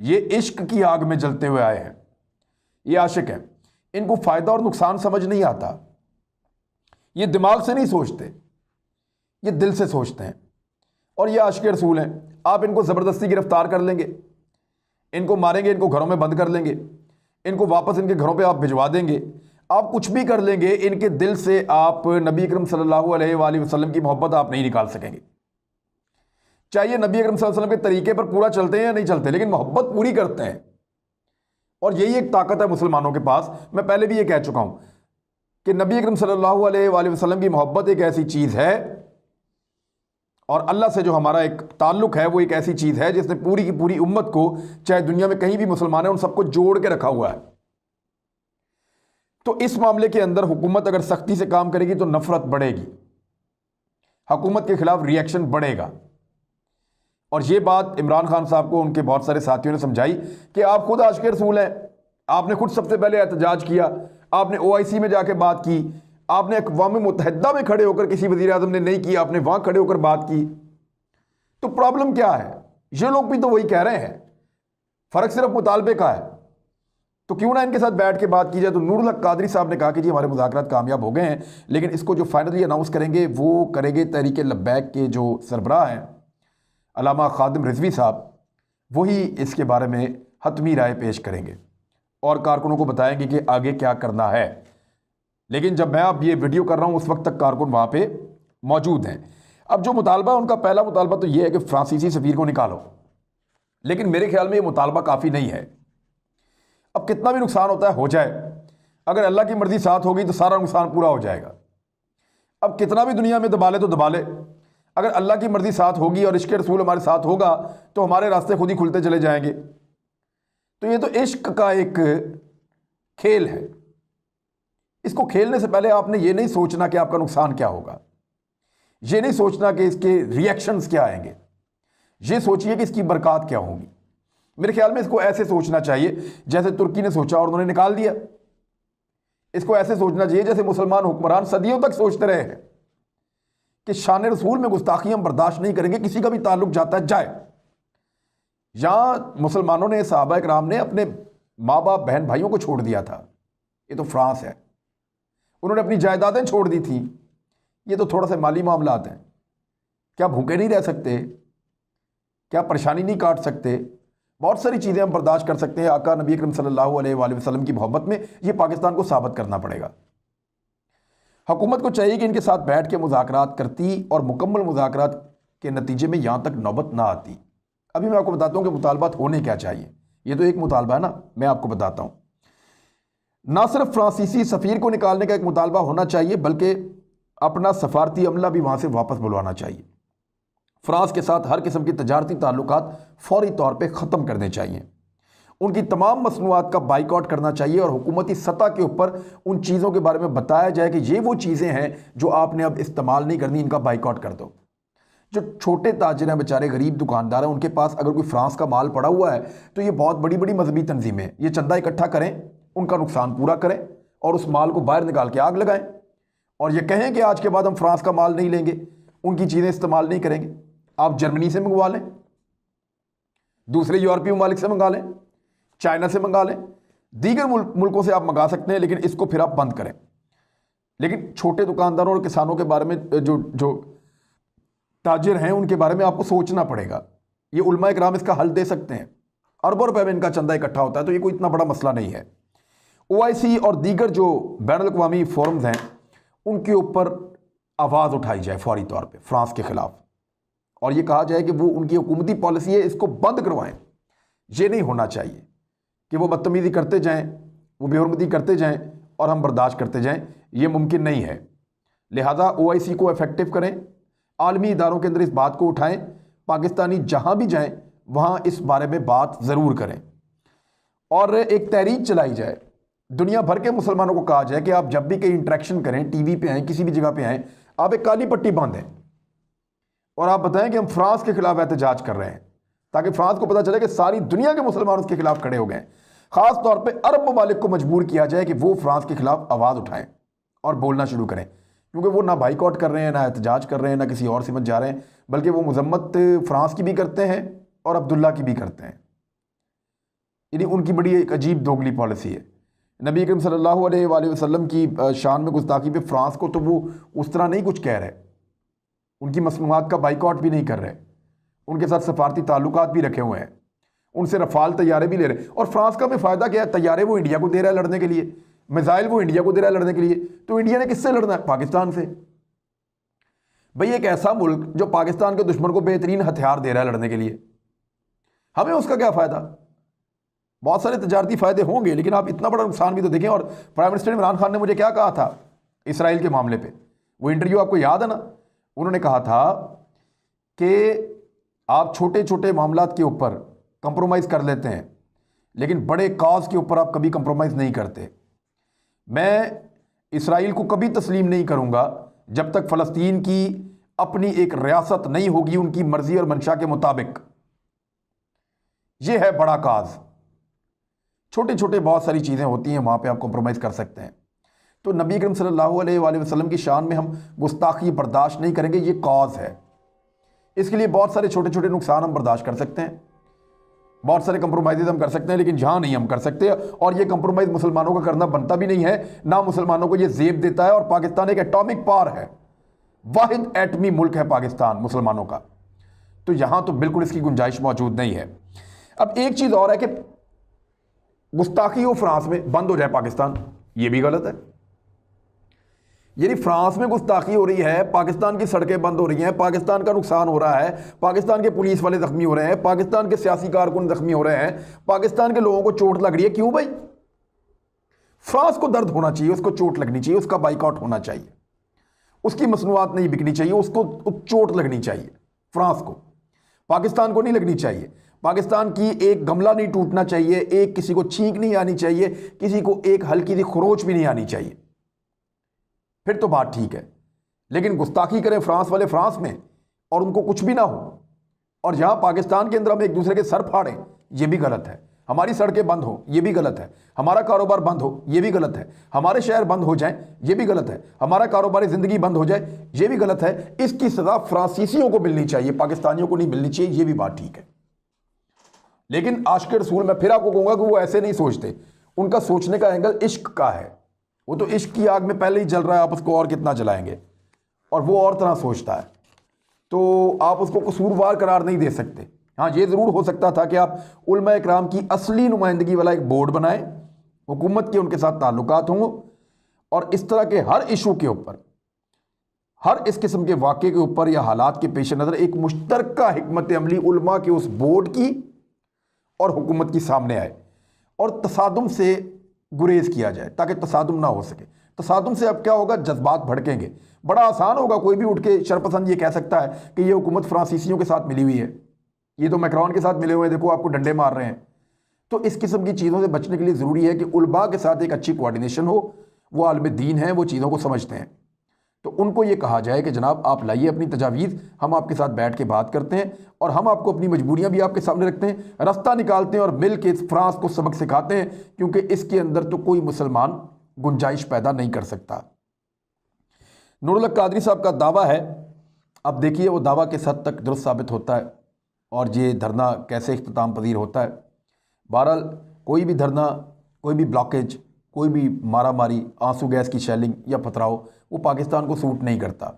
یہ عشق کی آگ میں جلتے ہوئے آئے ہیں، یہ عاشق ہیں، ان کو فائدہ اور نقصان سمجھ نہیں آتا، یہ دماغ سے نہیں سوچتے، یہ دل سے سوچتے ہیں، اور یہ عاشق رسول ہیں۔ آپ ان کو زبردستی گرفتار کر لیں گے، ان کو ماریں گے، ان کو گھروں میں بند کر لیں گے، ان کو واپس ان کے گھروں پہ آپ بھجوا دیں گے، آپ کچھ بھی کر لیں گے، ان کے دل سے آپ نبی اکرم صلی اللہ علیہ وآلہ وسلم کی محبت آپ نہیں نکال سکیں گے، چاہیے نبی اکرم صلی اللہ علیہ وسلم کے طریقے پر پورا چلتے ہیں یا نہیں چلتے، لیکن محبت پوری کرتے ہیں۔ اور یہی ایک طاقت ہے مسلمانوں کے پاس۔ میں پہلے بھی یہ کہہ چکا ہوں کہ نبی اکرم صلی اللہ علیہ وآلہ وسلم کی محبت ایک ایسی چیز ہے، اور اللہ سے جو ہمارا ایک تعلق ہے وہ ایک ایسی چیز ہے جس نے پوری کی پوری امت کو، چاہے دنیا میں کہیں بھی مسلمان ہیں، ان سب کو جوڑ کے رکھا ہوا ہے۔ تو اس معاملے کے اندر حکومت اگر سختی سے کام کرے گی تو نفرت بڑھے گی، حکومت کے خلاف ری ایکشن بڑھے گا۔ اور یہ بات عمران خان صاحب کو ان کے بہت سارے ساتھیوں نے سمجھائی کہ آپ خود عاشق رسول ہیں، آپ نے خود سب سے پہلے احتجاج کیا، آپ نے OIC میں جا کے بات کی، آپ نے اقوام متحدہ میں کھڑے ہو کر، کسی وزیر اعظم نے نہیں کی، آپ نے وہاں کھڑے ہو کر بات کی۔ تو پرابلم کیا ہے؟ یہ لوگ بھی تو وہی کہہ رہے ہیں، فرق صرف مطالبے کا ہے۔ تو کیوں نہ ان کے ساتھ بیٹھ کے بات کی جائے۔ تو نور الحق قادری صاحب نے کہا کہ جی ہمارے مذاکرات کامیاب ہو گئے ہیں، لیکن اس کو جو فائنلی اناؤنس کریں گے وہ کریں گے تحریک لبیک کے جو سربراہ ہیں علامہ خادم رضوی صاحب، وہی اس کے بارے میں حتمی رائے پیش کریں گے اور کارکنوں کو بتائیں گے کہ آگے کیا کرنا ہے۔ لیکن جب میں اب یہ ویڈیو کر رہا ہوں اس وقت تک کارکن وہاں پہ موجود ہیں۔ اب جو مطالبہ ان کا پہلا مطالبہ تو یہ ہے کہ فرانسیسی سفیر کو نکالو، لیکن میرے خیال میں یہ مطالبہ کافی نہیں ہے۔ اب کتنا بھی نقصان ہوتا ہے ہو جائے، اگر اللہ کی مرضی ساتھ ہوگی تو سارا نقصان پورا ہو جائے گا۔ اب کتنا بھی دنیا میں دبا لے تو دبا لے، اگر اللہ کی مرضی ساتھ ہوگی اور عشق رسول ہمارے ساتھ ہوگا تو ہمارے راستے خود ہی کھلتے چلے جائیں گے۔ تو یہ تو عشق کا ایک کھیل ہے، اس کو کھیلنے سے پہلے آپ نے یہ نہیں سوچنا کہ آپ کا نقصان کیا ہوگا، یہ نہیں سوچنا کہ اس کے ری ایکشنز کیا آئیں گے، یہ سوچئے کہ اس کی برکات کیا ہوں گی۔ میرے خیال میں اس کو ایسے سوچنا چاہیے جیسے ترکی نے سوچا اور انہوں نے نکال دیا۔ اس کو ایسے سوچنا چاہیے جیسے مسلمان حکمران صدیوں تک سوچتے رہے ہیں کہ شان رسول میں گستاخی ہم برداشت نہیں کریں گے، کسی کا بھی تعلق جاتا ہے جائے۔ یہاں مسلمانوں نے، صحابہ اکرام نے اپنے ماں باپ بہن بھائیوں کو چھوڑ دیا تھا، یہ تو فرانس ہے، انہوں نے اپنی جائیدادیں چھوڑ دی تھیں، یہ تو تھوڑا سا مالی معاملات ہیں۔ کیا بھوکے نہیں رہ سکتے؟ کیا پریشانی نہیں کاٹ سکتے؟ بہت ساری چیزیں ہم برداشت کر سکتے ہیں۔ آقا نبی اکرم صلی اللہ علیہ وآلہ وسلم کی محبت میں یہ پاکستان کو ثابت کرنا پڑے گا۔ حکومت کو چاہیے کہ ان کے ساتھ بیٹھ کے مذاکرات کرتی اور مکمل مذاکرات کے نتیجے میں یہاں تک نوبت نہ آتی۔ ابھی میں آپ کو بتاتا ہوں کہ مطالبات ہونے کیا چاہیے۔ یہ تو ایک مطالبہ ہے نا، میں آپ کو بتاتا ہوں۔ نہ صرف فرانسیسی سفیر کو نکالنے کا ایک مطالبہ ہونا چاہیے، بلکہ اپنا سفارتی عملہ بھی وہاں سے واپس بلوانا چاہیے۔ فرانس کے ساتھ ہر قسم کی تجارتی تعلقات فوری طور پہ ختم کرنے چاہیے، ان کی تمام مصنوعات کا بائیکاٹ کرنا چاہیے، اور حکومتی سطح کے اوپر ان چیزوں کے بارے میں بتایا جائے کہ یہ وہ چیزیں ہیں جو آپ نے اب استعمال نہیں کرنی، ان کا بائیکاٹ کر دو۔ جو چھوٹے تاجر ہیں، بیچارے غریب دکاندار ہیں، ان کے پاس اگر کوئی فرانس کا مال پڑا ہوا ہے تو یہ بہت بڑی بڑی مذہبی تنظیمیں یہ چندہ اکٹھا کریں، ان کا نقصان پورا کریں اور اس مال کو باہر نکال کے آگ لگائیں، اور یہ کہیں کہ آج کے بعد ہم فرانس کا مال نہیں لیں گے، ان کی چیزیں استعمال نہیں کریں گے۔ آپ جرمنی سے منگوا لیں، دوسرے یورپی ممالک سے منگا لیں، چائنا سے منگا لیں، دیگر ملکوں سے آپ منگا سکتے ہیں، لیکن اس کو پھر آپ بند کریں۔ لیکن چھوٹے دکانداروں اور کسانوں کے بارے میں، جو تاجر ہیں، ان کے بارے میں آپ کو سوچنا پڑے گا۔ یہ علماء اکرام اس کا حل دے سکتے ہیں، اربوں روپے میں ان کا چندہ اکٹھا ہوتا ہے، تو یہ کوئی اتنا بڑا مسئلہ نہیں ہے۔ OIC اور دیگر جو بین الاقوامی فورمز ہیں ان کے اوپر آواز اٹھائی جائے فوری طور پہ فرانس کے خلاف، اور یہ کہا جائے کہ وہ ان کی حکومتی پالیسی ہے، اس کو بند کروائیں۔ یہ نہیں ہونا چاہیے کہ وہ بدتمیزی کرتے جائیں، وہ بے حرمتی کرتے جائیں اور ہم برداشت کرتے جائیں، یہ ممکن نہیں ہے۔ لہٰذا OIC کو افیکٹو کریں، عالمی اداروں کے اندر اس بات کو اٹھائیں، پاکستانی جہاں بھی جائیں وہاں اس بارے میں بات ضرور کریں، اور ایک تحریک چلائی جائے، دنیا بھر کے مسلمانوں کو کہا جائے کہ آپ جب بھی کہیں انٹریکشن کریں، ٹی وی پہ آئیں، کسی بھی جگہ پہ آئیں، آپ ایک کالی پٹی باندھیں اور آپ بتائیں کہ ہم فرانس کے خلاف احتجاج کر رہے ہیں، تاکہ فرانس کو پتہ چلے کہ ساری دنیا کے مسلمان اس کے خلاف کھڑے ہو گئے ہیں۔ خاص طور پہ عرب ممالک کو مجبور کیا جائے کہ وہ فرانس کے خلاف آواز اٹھائیں اور بولنا شروع کریں، کیونکہ وہ نہ بائیک آؤٹ کر رہے ہیں، نہ احتجاج کر رہے ہیں، نہ کسی اور سمت جا رہے ہیں، بلکہ وہ مذمت فرانس کی بھی کرتے ہیں اور عبداللہ کی بھی کرتے ہیں۔ یعنی ان کی بڑی ایک عجیب دوگلی پالیسی ہے۔ نبی اکرم صلی اللہ علیہ وآلہ وسلم کی شان میں گستاخی پہ فرانس کو تو وہ اس طرح نہیں کچھ کہہ رہے، ان کی مصنوعات کا بائیکاٹ بھی نہیں کر رہے، ان کے ساتھ سفارتی تعلقات بھی رکھے ہوئے ہیں، ان سے رفال طیارے بھی لے رہے ہیں۔ اور فرانس کا میں فائدہ کیا ہے؟ طیارے وہ انڈیا کو دے رہا ہے لڑنے کے لیے، میزائل وہ انڈیا کو دے رہا ہے لڑنے کے لیے، تو انڈیا نے کس سے لڑنا ہے؟ پاکستان سے۔ بھئی ایک ایسا ملک جو پاکستان کے دشمن کو بہترین ہتھیار دے رہا ہے لڑنے کے لیے، ہمیں اس کا کیا فائدہ؟ بہت سارے تجارتی فائدے ہوں گے، لیکن آپ اتنا بڑا نقصان بھی تو دیکھیں۔ اور پرائم منسٹر عمران خان نے مجھے کیا کہا تھا اسرائیل کے معاملے پہ؟ وہ انٹرویو آپ کو یاد ہے نا؟ انہوں نے کہا تھا کہ آپ چھوٹے چھوٹے معاملات کے اوپر کمپرومائز کر لیتے ہیں، لیکن بڑے کاز کے اوپر آپ کبھی کمپرومائز نہیں کرتے۔ میں اسرائیل کو کبھی تسلیم نہیں کروں گا جب تک فلسطین کی اپنی ایک ریاست نہیں ہوگی ان کی مرضی اور منشا کے مطابق۔ یہ ہے بڑا کاز۔ چھوٹے چھوٹے بہت ساری چیزیں ہوتی ہیں، وہاں پہ آپ کمپرومائز کر سکتے ہیں۔ تو نبی اکرم صلی اللہ علیہ وآلہ وسلم کی شان میں ہم گستاخی برداشت نہیں کریں گے، یہ کاز ہے۔ اس کے لیے بہت سارے چھوٹے چھوٹے نقصان ہم برداشت کر سکتے ہیں، بہت سارے کمپرومائز ہم کر سکتے ہیں، لیکن جہاں نہیں ہم کر سکتے، اور یہ کمپرومائز مسلمانوں کا کرنا بنتا بھی نہیں ہے، نہ مسلمانوں کو یہ زیب دیتا ہے۔ اور پاکستان ایک ایٹامک پاور ہے، واحد ایٹمی ملک ہے پاکستان مسلمانوں کا، تو یہاں تو بالکل اس کی گنجائش موجود نہیں ہے۔ اب ایک چیز اور ہے کہ گستاخی ہو فرانس میں، بند ہو جائے پاکستان، یہ بھی غلط ہے۔ یعنی فرانس میں گستاخی ہو رہی ہے، پاکستان کی سڑکیں بند ہو رہی ہیں، پاکستان کا نقصان ہو رہا ہے، پاکستان کے پولیس والے زخمی ہو رہے ہیں، پاکستان کے سیاسی کارکن زخمی ہو رہے ہیں، پاکستان کے لوگوں کو چوٹ لگ رہی ہے، کیوں بھائی؟ فرانس کو درد ہونا چاہیے، اس کو چوٹ لگنی چاہیے، اس کا بائیکاٹ ہونا چاہیے، اس کی مصنوعات نہیں بکنی چاہیے، اس کو چوٹ لگنی چاہیے، فرانس کو، پاکستان کو نہیں لگنی چاہیے۔ پاکستان کی ایک گملہ نہیں ٹوٹنا چاہیے، ایک کسی کو چھینک نہیں آنی چاہیے، کسی کو ایک ہلکی سی خروچ بھی نہیں آنی چاہیے، پھر تو بات ٹھیک ہے۔ لیکن گستاخی کریں فرانس والے فرانس میں اور ان کو کچھ بھی نہ ہو، اور جہاں پاکستان کے اندر ہم ایک دوسرے کے سر پھاڑیں، یہ بھی غلط ہے۔ ہماری سڑکیں بند ہو، یہ بھی غلط ہے۔ ہمارا کاروبار بند ہو، یہ بھی غلط ہے۔ ہمارے شہر بند ہو جائیں، یہ بھی غلط ہے۔ ہمارا کاروباری زندگی بند ہو جائے، یہ بھی غلط ہے۔ اس کی سزا فرانسیسیوں کو ملنی چاہیے، پاکستانیوں کو نہیں ملنی چاہیے، یہ بھی بات ٹھیک ہے۔ لیکن عاشق رسول میں پھر آپ کو کہوں گا کہ وہ ایسے نہیں سوچتے، ان کا سوچنے کا اینگل عشق کا ہے۔ وہ تو عشق کی آگ میں پہلے ہی جل رہا ہے، آپ اس کو اور کتنا جلائیں گے، اور وہ اور طرح سوچتا ہے، تو آپ اس کو قصوروار قرار نہیں دے سکتے۔ ہاں یہ ضرور ہو سکتا تھا کہ آپ علماء اکرام کی اصلی نمائندگی والا ایک بورڈ بنائیں، حکومت کے ان کے ساتھ تعلقات ہوں، اور اس طرح کے ہر ایشو کے اوپر، ہر اس قسم کے واقعے کے اوپر یا حالات کے پیش نظر ایک مشترکہ حکمت عملی علماء کے اس بورڈ کی اور حکومت کی سامنے آئے، اور تصادم سے گریز کیا جائے تاکہ تصادم نہ ہو سکے۔ تصادم سے اب کیا ہوگا؟ جذبات بھڑکیں گے، بڑا آسان ہوگا، کوئی بھی اٹھ کے شرپسند یہ کہہ سکتا ہے کہ یہ حکومت فرانسیسیوں کے ساتھ ملی ہوئی ہے، یہ تو میکرون کے ساتھ ملے ہوئے ہیں، دیکھو آپ کو ڈنڈے مار رہے ہیں۔ تو اس قسم کی چیزوں سے بچنے کے لیے ضروری ہے کہ علماء کے ساتھ ایک اچھی کوارڈینیشن ہو، وہ عالم دین ہیں، وہ چیزوں کو سمجھتے ہیں، تو ان کو یہ کہا جائے کہ جناب آپ لائیے اپنی تجاویز، ہم آپ کے ساتھ بیٹھ کے بات کرتے ہیں، اور ہم آپ کو اپنی مجبوریاں بھی آپ کے سامنے رکھتے ہیں، رستہ نکالتے ہیں، اور مل کے فرانس کو سبق سکھاتے ہیں، کیونکہ اس کے اندر تو کوئی مسلمان گنجائش پیدا نہیں کر سکتا۔ نور الحق قادری صاحب کا دعویٰ ہے، اب دیکھیے وہ دعویٰ کس حد تک درست ثابت ہوتا ہے، اور یہ دھرنا کیسے اختتام پذیر ہوتا ہے۔ بہرحال کوئی بھی دھرنا، کوئی بھی بلاکیج، کوئی بھی مارا ماری، آنسو گیس کی شیلنگ یا پتھراؤ، وہ پاکستان کو سوٹ نہیں کرتا۔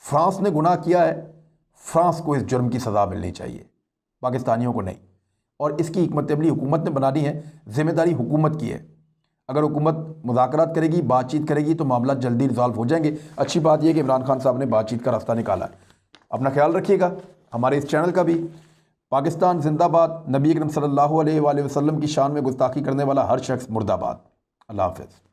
فرانس نے گناہ کیا ہے، فرانس کو اس جرم کی سزا ملنی چاہیے، پاکستانیوں کو نہیں، اور اس کی حکمت عملی حکومت نے بنانی ہے، ذمہ داری حکومت کی ہے۔ اگر حکومت مذاکرات کرے گی، بات چیت کرے گی، تو معاملات جلدی ریزالو ہو جائیں گے۔ اچھی بات یہ ہے کہ عمران خان صاحب نے بات چیت کا راستہ نکالا ہے۔ اپنا خیال رکھیے گا، ہمارے اس چینل کا بھی۔ پاکستان زندہ باد، نبی اکرم صلی اللہ علیہ وآلہ وسلم کی شان میں گستاخی کرنے والا ہر شخص مردہ باد۔ اللہ حافظ۔